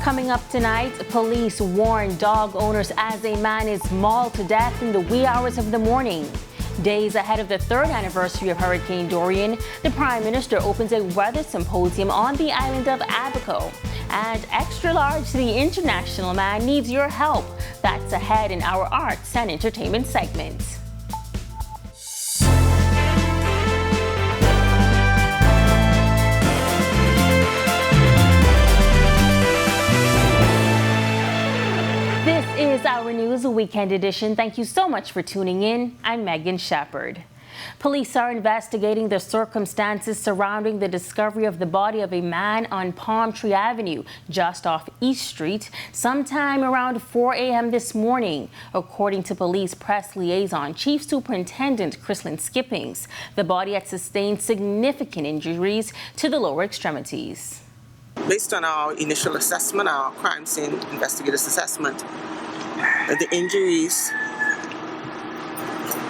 Coming up tonight, police warn dog owners as a man is mauled to death in the wee hours of the morning. Days ahead of the third anniversary of Hurricane Dorian, the Prime Minister opens a weather symposium on the island of Abaco. And extra large, the international man needs your help. That's ahead in our arts and entertainment segment. This is our News Weekend edition. Thank you so much for tuning in. I'm Megan Shepherd. Police are investigating the circumstances surrounding the discovery of the body of a man on Palm Tree Avenue, just off East Street, sometime around 4 a.m. this morning. According to police press liaison Chief Superintendent Chrislyn Skippings, the body had sustained significant injuries to the lower extremities. Based on our initial assessment, our crime scene investigators' assessment, the injuries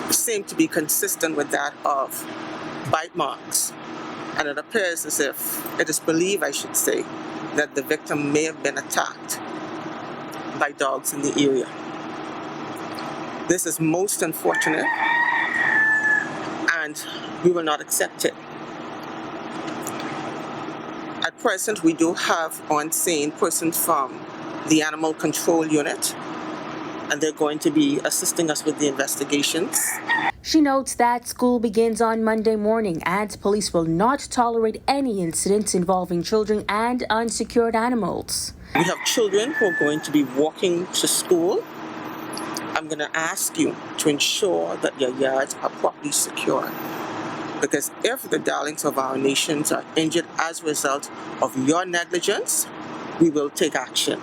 seem to be consistent with that of bite marks. And it appears as if, it is believed, I should say, that the victim may have been attacked by dogs in the area. This is most unfortunate, and we will not accept it. At present, we do have on scene persons from the Animal Control Unit, and they're going to be assisting us with the investigations. She notes that school begins on Monday morning and police will not tolerate any incidents involving children and unsecured animals. We have children who are going to be walking to school. I'm going to ask you to ensure that your yards are properly secured. Because if the darlings of our nations are injured as a result of your negligence, we will take action.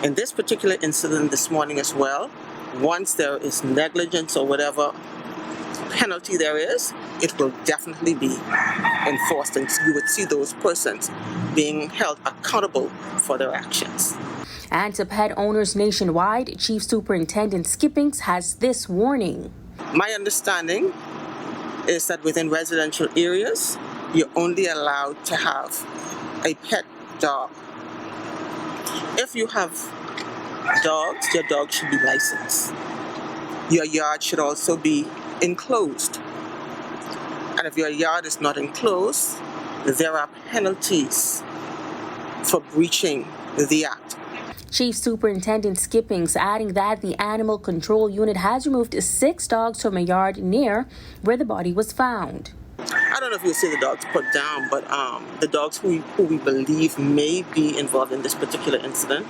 In this particular incident this morning as well, once there is negligence or whatever penalty there is, it will definitely be enforced, and you would see those persons being held accountable for their actions. And to pet owners nationwide, Chief Superintendent Skippings has this warning. My understanding is that within residential areas, you're only allowed to have a pet dog. If you have dogs, your dog should be licensed. Your yard should also be enclosed. And if your yard is not enclosed, there are penalties for breaching the act. Chief Superintendent Skippings adding that the Animal Control Unit has removed 6 dogs from a yard near where the body was found. I don't know if you'll see the dogs put down, but the dogs who we believe may be involved in this particular incident,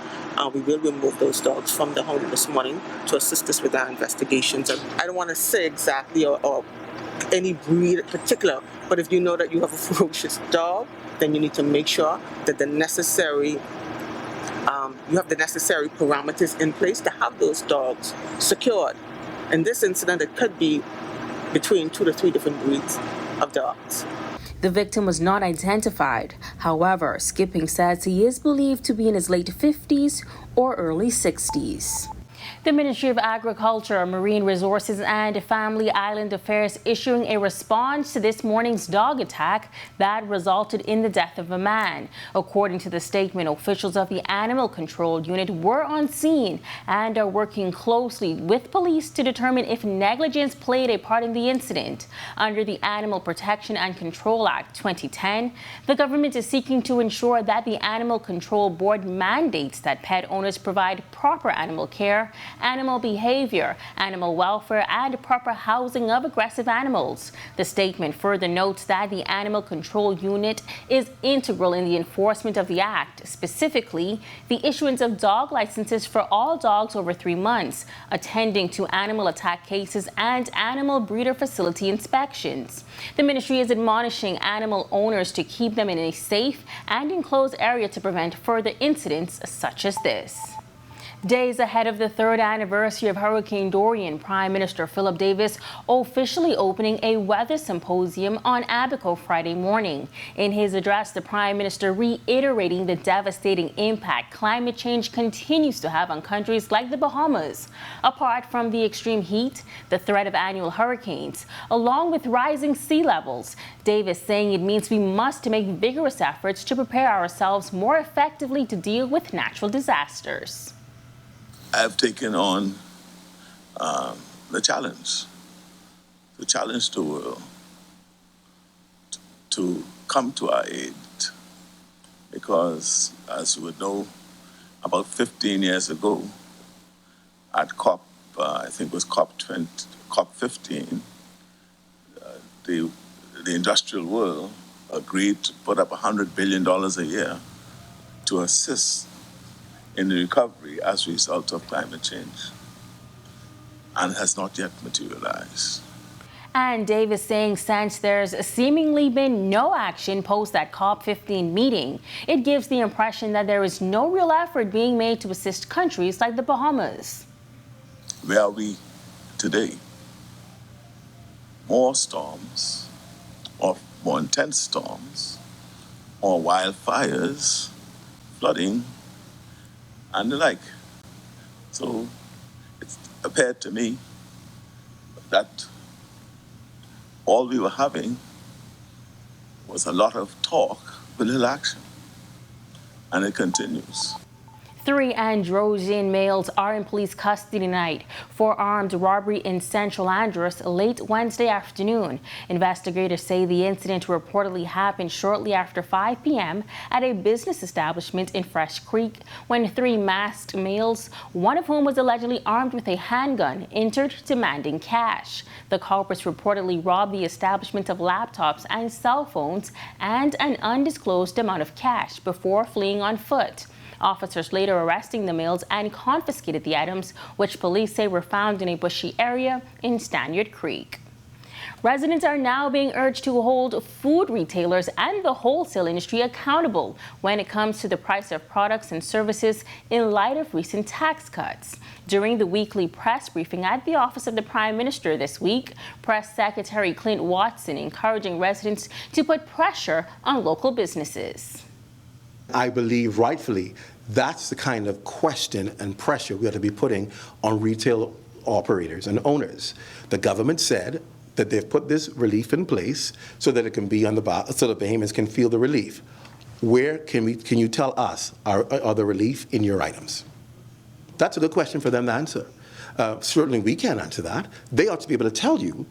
we will remove those dogs from the home this morning to assist us with our investigations. And I don't want to say exactly or any breed in particular, but if you know that you have a ferocious dog, then you need to make sure that you have the necessary parameters in place to have those dogs secured. In this incident, it could be between 2 to 3 different breeds of dogs. The victim was not identified. However, Skipping says he is believed to be in his late 50s or early 60s. The Ministry of Agriculture, Marine Resources and Family Island Affairs issuing a response to this morning's dog attack that resulted in the death of a man. According to the statement, officials of the Animal Control Unit were on scene and are working closely with police to determine if negligence played a part in the incident. Under the Animal Protection and Control Act 2010, the government is seeking to ensure that the Animal Control Board mandates that pet owners provide proper animal care, animal behavior, animal welfare, and proper housing of aggressive animals. The statement further notes that the Animal Control Unit is integral in the enforcement of the Act, specifically the issuance of dog licenses for all dogs over 3 months, attending to animal attack cases, and animal breeder facility inspections. The ministry is admonishing animal owners to keep them in a safe and enclosed area to prevent further incidents such as this. Days ahead of the third anniversary of Hurricane Dorian, Prime Minister Philip Davis officially opening a weather symposium on Abaco Friday morning. In his address, the Prime Minister reiterating the devastating impact climate change continues to have on countries like the Bahamas. Apart from the extreme heat, the threat of annual hurricanes, along with rising sea levels, Davis saying it means we must make vigorous efforts to prepare ourselves more effectively to deal with natural disasters. I've taken on the challenge the world to come to our aid, because, as you would know, about 15 years ago, at COP, I think it was COP 15, the industrial world agreed to put up $100 billion a year to assist in the recovery as a result of climate change, and has not yet materialized. And Davis saying since there's seemingly been no action post that COP15 meeting, it gives the impression that there is no real effort being made to assist countries like the Bahamas. Where are we today? More storms, or more intense storms, or wildfires, flooding, and the like. So it appeared to me that all we were having was a lot of talk with little action, and it continues. 3 Androsian males are in police custody tonight for armed robbery in Central Andros late Wednesday afternoon. Investigators say the incident reportedly happened shortly after 5 p.m. at a business establishment in Fresh Creek when 3 masked males, one of whom was allegedly armed with a handgun, entered demanding cash. The culprits reportedly robbed the establishment of laptops and cell phones and an undisclosed amount of cash before fleeing on foot. Officers later arresting the males and confiscated the items, which police say were found in a bushy area in Stanyard Creek. Residents are now being urged to hold food retailers and the wholesale industry accountable when it comes to the price of products and services in light of recent tax cuts. During the weekly press briefing at the office of the Prime Minister this week, Press Secretary Clint Watson encouraging residents to put pressure on local businesses. I believe rightfully that's the kind of question and pressure we ought to be putting on retail operators and owners. The government said that they've put this relief in place so that it can be on so that Bahamians can feel the relief. Where can you tell us are the relief in your items? That's a good question for them to answer. Certainly we can't answer that. They ought to be able to tell you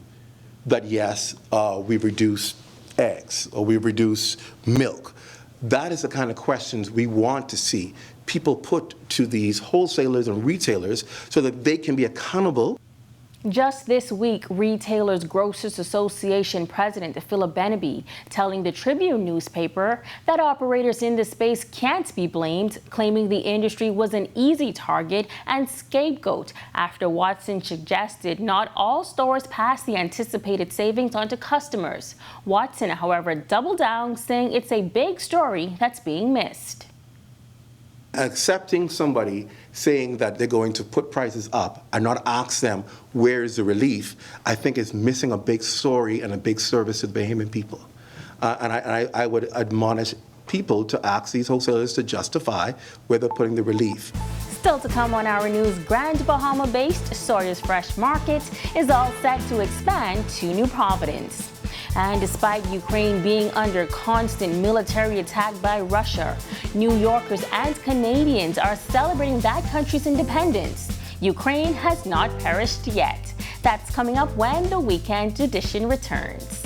that yes, we've reduced eggs or we've reduced milk. That is the kind of questions we want to see people put to these wholesalers and retailers so that they can be accountable. Just this week, Retailers Grocers Association President Philip Beneby telling the Tribune newspaper that operators in this space can't be blamed, claiming the industry was an easy target and scapegoat after Watson suggested not all stores pass the anticipated savings on to customers. Watson, however, doubled down, saying it's a big story that's being missed. Accepting somebody saying that they're going to put prices up and not ask them where is the relief, I think is missing a big story and a big service to the Bahamian people. And I would admonish people to ask these wholesalers to justify where they're putting the relief. Still to come on our news, Grand Bahama-based Sawyer's Fresh Market is all set to expand to New Providence. And despite Ukraine being under constant military attack by Russia, New Yorkers and Canadians are celebrating that country's independence. Ukraine has not perished yet. That's coming up when the weekend edition returns.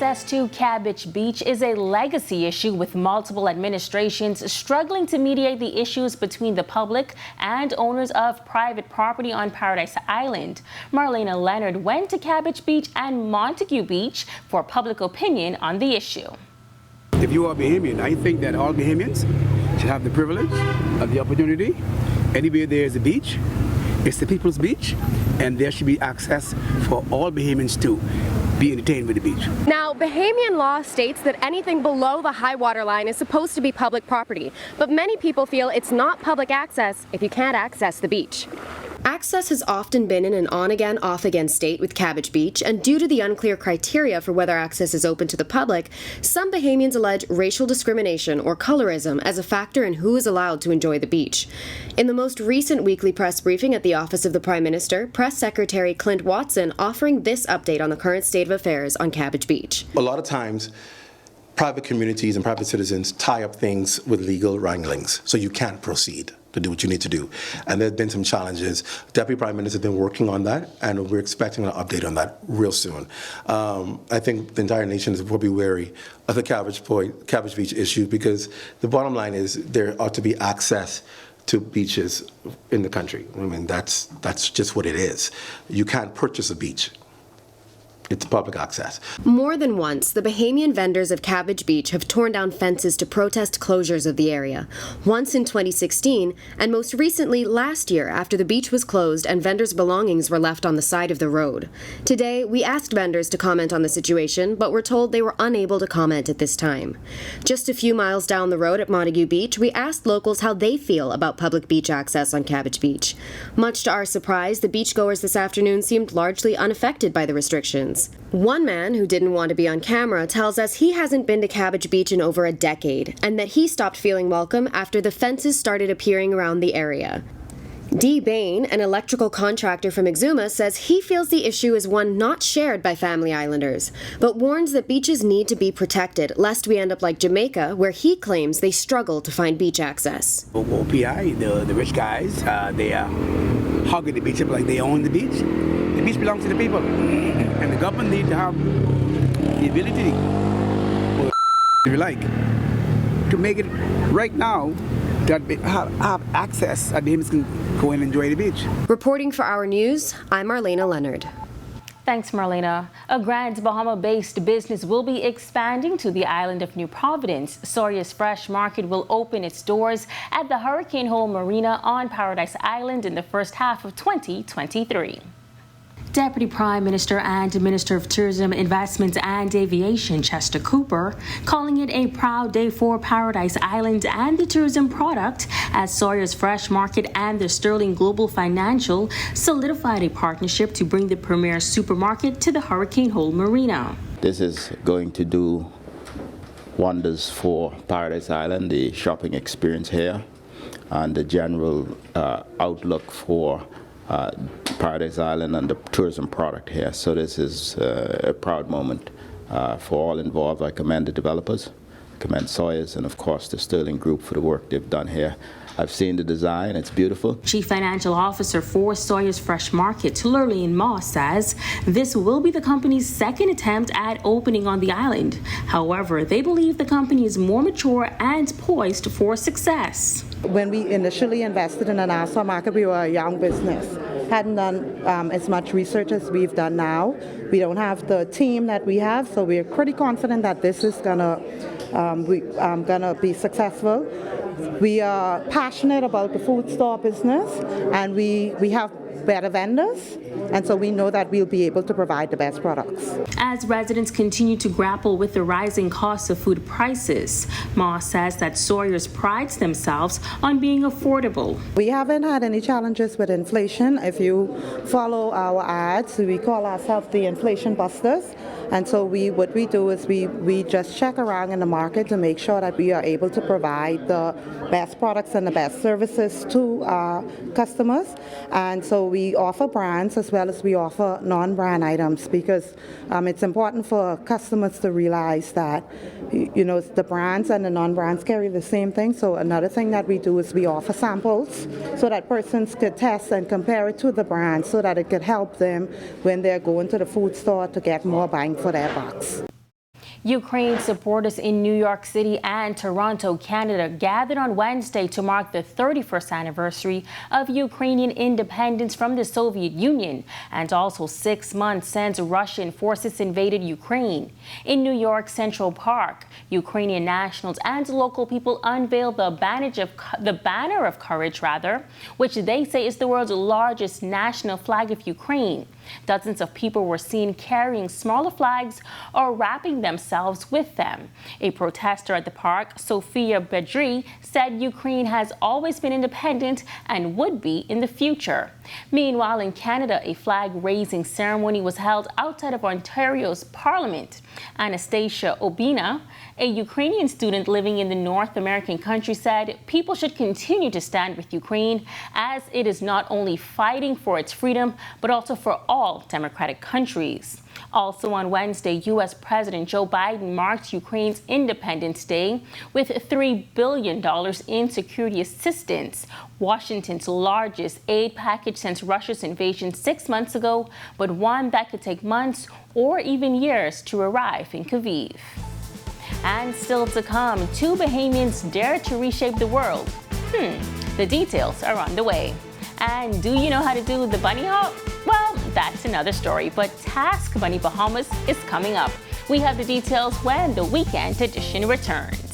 Access to Cabbage Beach is a legacy issue with multiple administrations struggling to mediate the issues between the public and owners of private property on Paradise Island. Marlena Leonard went to Cabbage Beach and Montague Beach for public opinion on the issue. If you are Bahamian, I think that all Bahamians should have the privilege of the opportunity. Anywhere there is a beach, it's the people's beach, and there should be access for all Bahamians to be entertained with the beach. Now, Bahamian law states that anything below the high water line is supposed to be public property, but many people feel it's not public access if you can't access the beach. Access has often been in an on-again, off-again state with Cabbage Beach, and due to the unclear criteria for whether access is open to the public, some Bahamians allege racial discrimination or colorism as a factor in who is allowed to enjoy the beach. In the most recent weekly press briefing at the Office of the Prime Minister, Press Secretary Clint Watson offering this update on the current state of affairs on Cabbage Beach. A lot of times, private communities and private citizens tie up things with legal wranglings, so you can't proceed to do what you need to do. And there have been some challenges. Deputy Prime Minister has been working on that, and we're expecting an update on that real soon. I think the entire nation is probably wary of the Cabbage Beach issue, because the bottom line is there ought to be access to beaches in the country. I mean, that's just what it is. You can't purchase a beach. It's public access. More than once, the Bahamian vendors of Cabbage Beach have torn down fences to protest closures of the area. Once in 2016, and most recently last year after the beach was closed and vendors' belongings were left on the side of the road. Today, we asked vendors to comment on the situation, but were told they were unable to comment at this time. Just a few miles down the road at Montague Beach, we asked locals how they feel about public beach access on Cabbage Beach. Much to our surprise, the beachgoers this afternoon seemed largely unaffected by the restrictions. One man who didn't want to be on camera tells us he hasn't been to Cabbage Beach in over a decade, and that he stopped feeling welcome after the fences started appearing around the area. Dee Bain, an electrical contractor from Exuma, says he feels the issue is one not shared by Family Islanders, but warns that beaches need to be protected, lest we end up like Jamaica, where he claims they struggle to find beach access. OPI, the rich guys, they are hogging the beach up like they own the beach. The beach belongs to the people, and the government need to have the ability, or if you like, to make it right now that have access that Bahamians can go and enjoy the beach. Reporting for Our News, I'm Marlena Leonard. Thanks, Marlena. A Grand Bahama-based business will be expanding to the island of New Providence. Sawyer's Fresh Market will open its doors at the Hurricane Hole Marina on Paradise Island in the first half of 2023. Deputy Prime Minister and Minister of Tourism, Investments and Aviation, Chester Cooper, calling it a proud day for Paradise Island and the tourism product as Sawyer's Fresh Market and the Sterling Global Financial solidified a partnership to bring the premier supermarket to the Hurricane Hole Marina. This is going to do wonders for Paradise Island, the shopping experience here, and the general outlook for Paradise Island and the tourism product here. So this is a proud moment for all involved. I commend the developers, commend Sawyer's, and of course the Sterling Group for the work they've done here. I've seen the design, it's beautiful. Chief Financial Officer for Sawyer's Fresh Market, Lurleen Moss, says this will be the company's second attempt at opening on the island. However, they believe the company is more mature and poised for success. When we initially invested in the Nassau market, we were a young business. Hadn't done as much research as we've done now. We don't have the team that we have, so we're pretty confident that this is gonna be successful. We are passionate about the food store business, and we have better vendors, and so we know that we'll be able to provide the best products. As residents continue to grapple with the rising costs of food prices, Moss says that Sawyer's prides themselves on being affordable. We haven't had any challenges with inflation. If you follow our ads, we call ourselves the Inflation Busters. And so what we do is we just check around in the market to make sure that we are able to provide the best products and the best services to our customers. And so we offer brands as well as we offer non-brand items, because it's important for customers to realize that the brands and the non-brands carry the same thing. So another thing that we do is we offer samples so that persons could test and compare it to the brand, so that it could help them when they're going to the food store to get more bang for their bucks. Ukraine supporters in New York City and Toronto, Canada, gathered on Wednesday to mark the 31st anniversary of Ukrainian independence from the Soviet Union, and also 6 months since Russian forces invaded Ukraine. In New York Central Park, Ukrainian nationals and local people unveiled the banner of courage, which they say is the world's largest national flag of Ukraine. Dozens of people were seen carrying smaller flags or wrapping themselves with them. A protester at the park, Sofia Bedri, said Ukraine has always been independent and would be in the future. Meanwhile, in Canada, a flag-raising ceremony was held outside of Ontario's Parliament. Anastasia Obina, a Ukrainian student living in the North American country, said people should continue to stand with Ukraine, as it is not only fighting for its freedom, but also for all democratic countries. Also on Wednesday, U.S. President Joe Biden marked Ukraine's Independence Day with $3 billion in security assistance, Washington's largest aid package since Russia's invasion 6 months ago, but one that could take months or even years to arrive in Kyiv. And still to come, 2 Bahamians dare to reshape the world. The details are on the way. And do you know how to do the bunny hop? Well, that's another story, but Task Bunny Bahamas is coming up. We have the details when the weekend edition returns.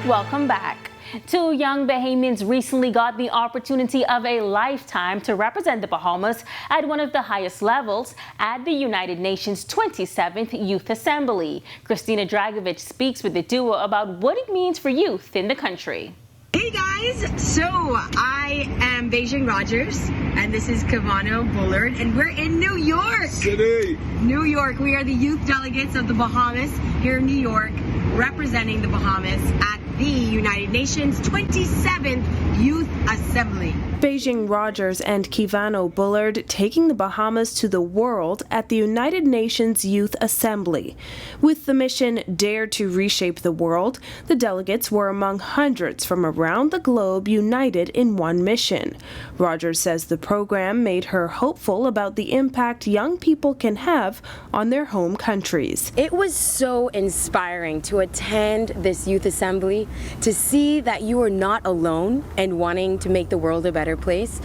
Welcome back. 2 young Bahamians recently got the opportunity of a lifetime to represent the Bahamas at one of the highest levels at the United Nations 27th Youth Assembly. Christina Dragovich speaks with the duo about what it means for youth in the country. Hey guys, so I am Beijing Rogers and this is Kavano Bullard and we're in New York City. New York, we are the youth delegates of the Bahamas here in New York, representing the Bahamas at the United Nations 27th Youth Assembly. Beijing Rogers and Kivano Bullard taking the Bahamas to the world at the United Nations Youth Assembly. With the mission Dare to Reshape the World, the delegates were among hundreds from around the globe united in one mission. Rogers says the program made her hopeful about the impact young people can have on their home countries. It was so inspiring to attend this youth assembly, to see that you are not alone and wanting to make the world a better place.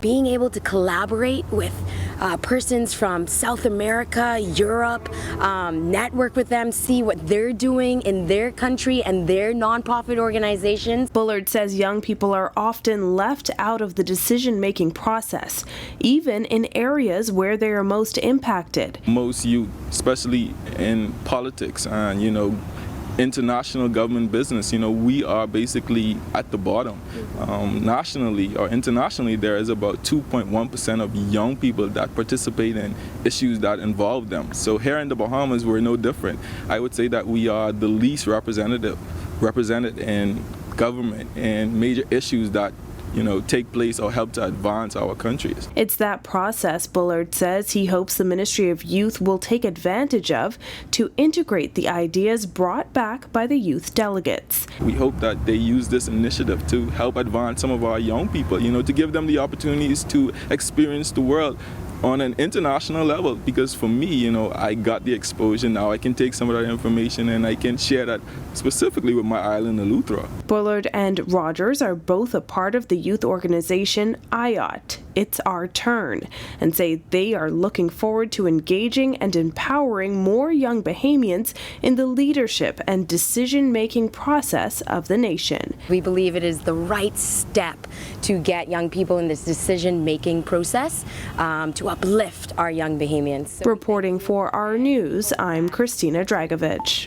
Being able to collaborate with persons from South America, Europe, network with them, see what they're doing in their country and their nonprofit organizations. Bullard says young people are often left out of the decision-making process, even in areas where they are most impacted. Most youth, especially in politics and, international government business, we are basically at the bottom. Nationally or internationally, there is about 2.1% of young people that participate in issues that involve them. So here in the Bahamas, we're no different. I would say that we are the least represented in government and major issues that take place or help to advance our countries. It's that process, Bullard says, he hopes the Ministry of Youth will take advantage of to integrate the ideas brought back by the youth delegates. We hope that they use this initiative to help advance some of our young people, to give them the opportunities to experience the world on an international level, because for me, I got the exposure. Now I can take some of that information and I can share that specifically with my island, Eleuthera. Bullard and Rogers are both a part of the youth organization IOT, It's Our Turn, and say they are looking forward to engaging and empowering more young Bahamians in the leadership and decision-making process of the nation. We believe it is the right step to get young people in this decision-making process, to uplift our young Bahamians. Reporting for our news, I'm Christina Dragovich.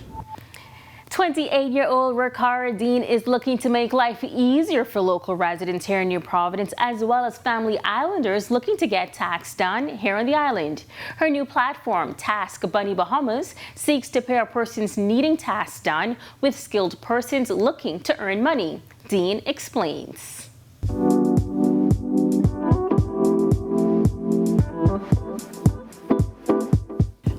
28-year-old Riccara Dean is looking to make life easier for local residents here in New Providence, as well as family islanders looking to get tax done here on the island. Her new platform, Task Bunny Bahamas, seeks to pair persons needing tasks done with skilled persons looking to earn money. Dean explains.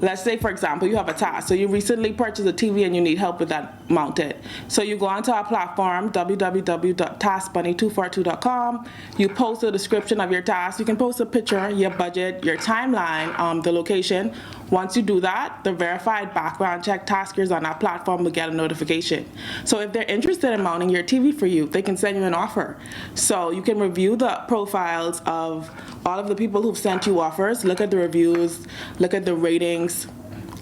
Let's say, for example, you have a task. So you recently purchased a TV and you need help with that mounted. So you go onto our platform, www.taskbunny242.com. You post a description of your task. You can post a picture, your budget, your timeline, the location. Once you do that, the verified background check taskers on our platform will get a notification. So if they're interested in mounting your TV for you, they can send you an offer. So you can review the profiles of all of the people who've sent you offers, look at the reviews, look at the ratings,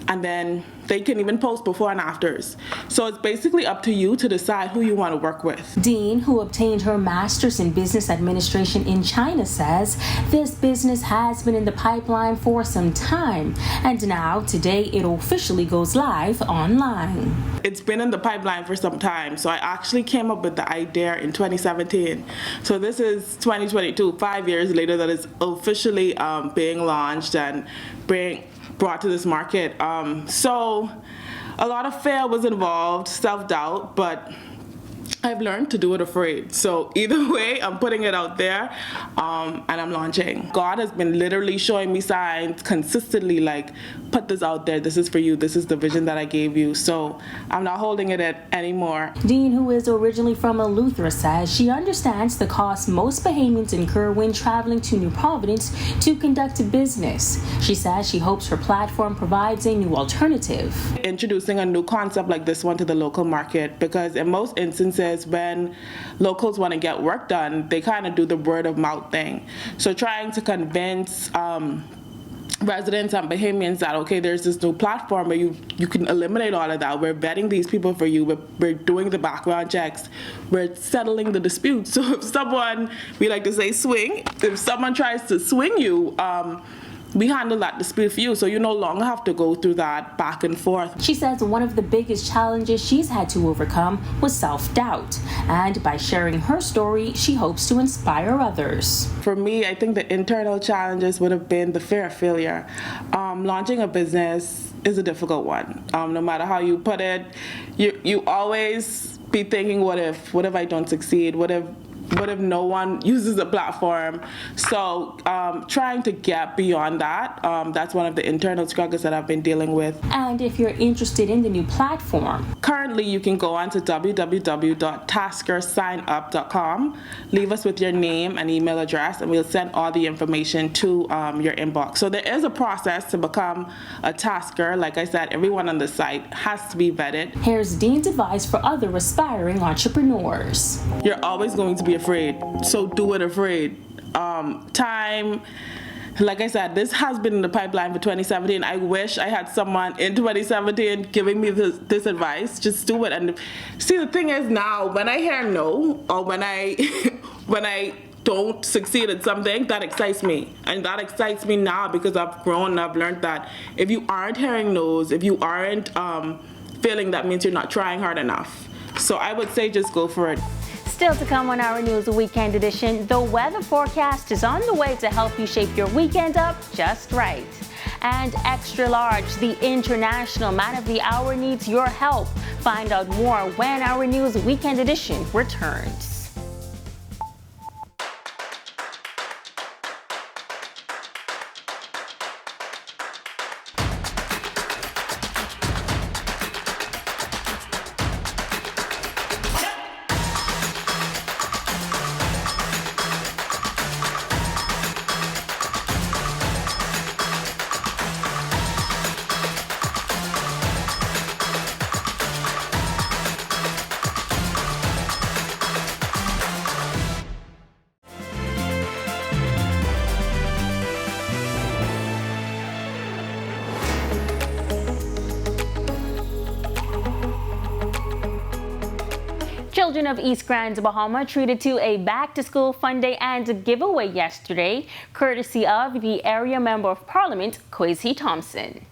and then they can even post before and afters. So it's basically up to you to decide who you want to work with. Dean, who obtained her master's in business administration in China, says this business has been in the pipeline for some time, and now today it officially goes live online. It's been in the pipeline for some time, so I actually came up with the idea in 2017. So this is 2022, 5 years later that it's officially being launched and brought to this market. So a lot of fear was involved, self-doubt, but I've learned to do it afraid. So either way, I'm putting it out there and I'm launching. God has been literally showing me signs consistently, like, put this out there, this is for you, this is the vision that I gave you. So I'm not holding it anymore. Dean, who is originally from Eleuthera, says she understands the cost most Bahamians incur when traveling to New Providence to conduct business. She says she hopes her platform provides a new alternative. Introducing a new concept like this one to the local market, because in most instances when locals want to get work done, they kind of do the word of mouth thing. So trying to convince residents and Bahamians that, okay, there's this new platform where you can eliminate all of that. We're vetting these people for you. We're doing the background checks. We're settling the disputes. So if someone, we like to say swing, if someone tries to swing you, we handle that dispute for you, so you no longer have to go through that back and forth. She says one of the biggest challenges she's had to overcome was self-doubt, and by sharing her story, she hopes to inspire others. For me, I think the internal challenges would have been the fear of failure. Launching a business is a difficult one. No matter how you put it, you always be thinking, what if I don't succeed? What if no one uses the platform? So trying to get beyond that, that's one of the internal struggles that I've been dealing with. And if you're interested in the new platform, currently you can go on to www.taskersignup.com, leave us with your name and email address, and we'll send all the information to your inbox. So there is a process to become a tasker. Like I said, everyone on the site has to be vetted. Here's Dean's advice for other aspiring entrepreneurs. You're always going to be afraid, so do it afraid. Time, like I said, this has been in the pipeline for 2017. I wish I had someone in 2017 giving me this advice. Just do it. And see, the thing is now, when I hear no, or when I don't succeed at something, that excites me. And that excites me now because I've grown and I've learned that if you aren't hearing no's, if you aren't failing, that means you're not trying hard enough. So I would say just go for it. Still to come on our News Weekend Edition, the weather forecast is on the way to help you shape your weekend up just right. And Extra Large, the international man of the hour, needs your help. Find out more when our News Weekend Edition returns. Children of East Grand Bahama treated to a back-to-school fun day and giveaway yesterday, courtesy of the area Member of Parliament, Kwesi Thompson.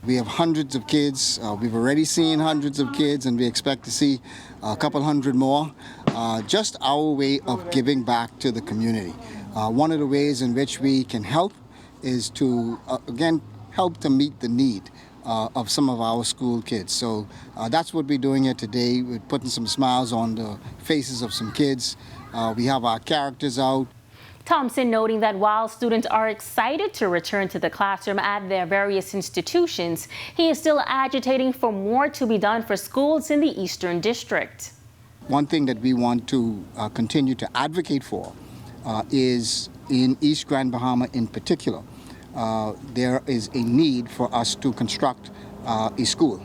We have hundreds of kids. We've already seen hundreds of kids, and we expect to see a couple hundred more. Just our way of giving back to the community. One of the ways in which we can help is to, again, help to meet the need of some of our school kids. So that's what we're doing here today. We're putting some smiles on the faces of some kids. We have our characters out. Thompson noting that while students are excited to return to the classroom at their various institutions, he is still agitating for more to be done for schools in the Eastern District. One thing that we want to continue to advocate for is in East Grand Bahama in particular. There is a need for us to construct a school.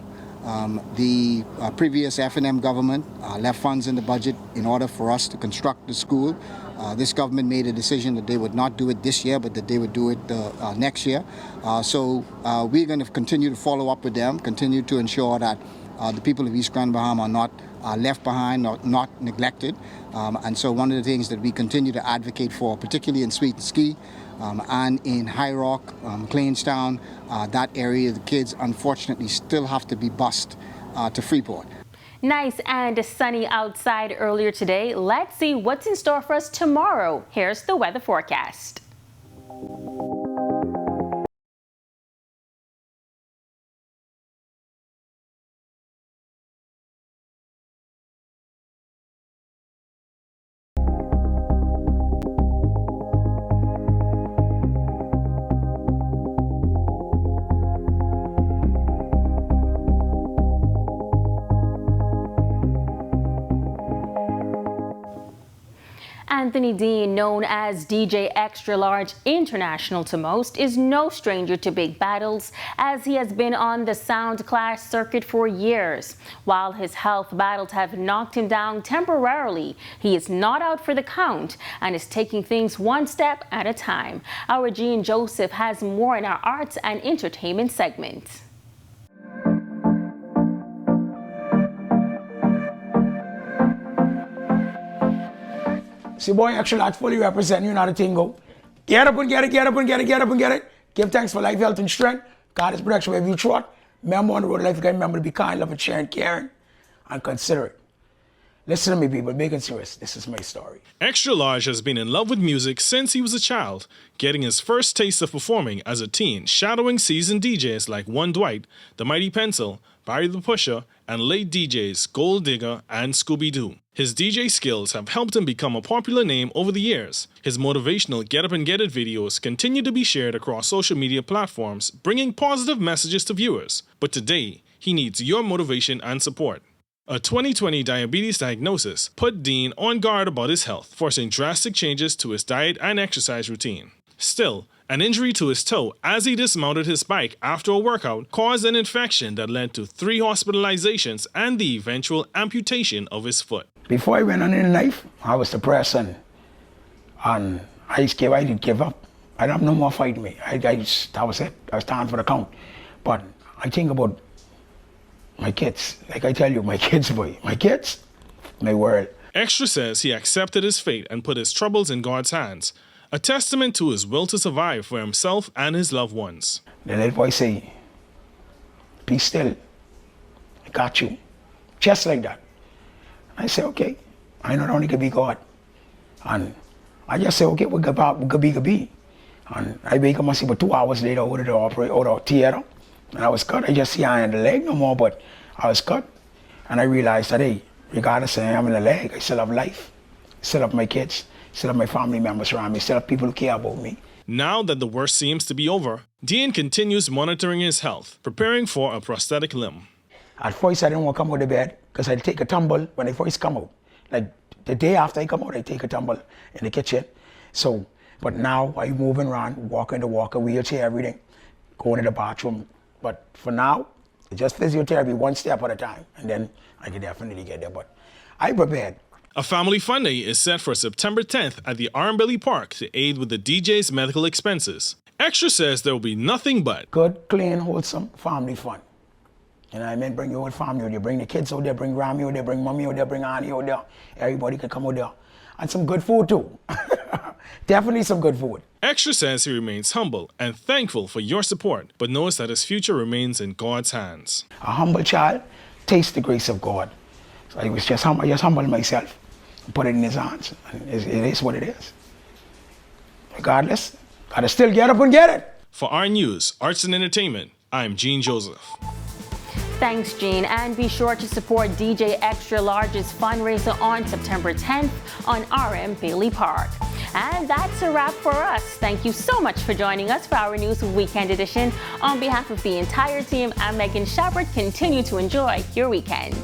The previous F&M government left funds in the budget in order for us to construct the school. This government made a decision that they would not do it this year, but that they would do it next year. So we're going to continue to follow up with them, continue to ensure that the people of East Grand Bahama are not left behind or not neglected. And so one of the things that we continue to advocate for, particularly in Sweet and Ski and in High Rock, Clainstown, that area, the kids unfortunately still have to be bused to Freeport. Nice and sunny outside earlier today. Let's see what's in store for us tomorrow. Here's the weather forecast. Anthony Dean, known as DJ Extra Large International to most, is no stranger to big battles, as he has been on the sound clash circuit for years. While his health battles have knocked him down temporarily, he is not out for the count and is taking things one step at a time. Our Jean Joseph has more in our arts and entertainment segment. See, boy, actually, I fully represent you, not a thing go. Get up and get it, get up and get it, get up and get it. Give thanks for life, health, and strength. God is protection wherever you trot. Remember on the road of life, you got to remember to be kind, loving, sharing, caring, and considerate. Listen to me, people. Be serious. This is my story. Extra Large has been in love with music since he was a child, getting his first taste of performing as a teen, shadowing seasoned DJs like One Dwight, The Mighty Pencil, Barry the Pusher, and late DJs Gold Digger and Scooby-Doo. His DJ skills have helped him become a popular name over the years. His motivational Get Up and Get It videos continue to be shared across social media platforms, bringing positive messages to viewers. But today, he needs your motivation and support. A 2020 diabetes diagnosis put Dean on guard about his health, forcing drastic changes to his diet and exercise routine. Still, an injury to his toe as he dismounted his bike after a workout caused an infection that led to 3 hospitalizations and the eventual amputation of his foot. Before I went on in life, I was depressed and I didn't give up. I didn't have no more fight in me. That was it. I was time for the count. But I think about my kids. Like I tell you, my kids, boy. My kids, my world. Extra says he accepted his fate and put his troubles in God's hands, a testament to his will to survive for himself and his loved ones. The little boy say, be still. I got you. Just like that. I say, okay, I know only could be God. And I just say, okay, we could be. And I wake up and see, but 2 hours later, out of the theater, and I was cut. I just see I ain't in the leg no more, but I was cut. And I realized that, hey, regardless of I'm in the leg, I still have life. I still have my kids, still have my family members around me, still have people who care about me. Now that the worst seems to be over, Dean continues monitoring his health, preparing for a prosthetic limb. At first, I didn't want to come out of bed because I'd take a tumble when I first come out. Like the day after I come out, I take a tumble in the kitchen. So, but now I'm moving around, walking the walker, wheelchair, everything, going to the bathroom. But for now, it's just physiotherapy, one step at a time, and then I can definitely get there. But I prepared. A family fun day is set for September 10th at the Armbelly Park to aid with the DJ's medical expenses. Extra says there will be nothing but good, clean, wholesome family fun. You know what I mean? Bring your whole family out there, bring the kids out there, bring Grammy out there, bring Mommy out there, bring Auntie out there. Everybody can come out there. And some good food too. definitely some good food. Extra says he remains humble and thankful for your support, but knows that his future remains in God's hands. A humble child tastes the grace of God. So I was just humble myself, put it in his hands. It is what it is. Regardless, gotta still get up and get it. For our news, arts and entertainment, I'm Gene Joseph. Thanks, Gene. And be sure to support DJ Extra Large's fundraiser on September 10th on RM Bailey Park. And that's a wrap for us. Thank you so much for joining us for our News Weekend edition. On behalf of the entire team, I'm Megan Shepard. Continue to enjoy your weekend.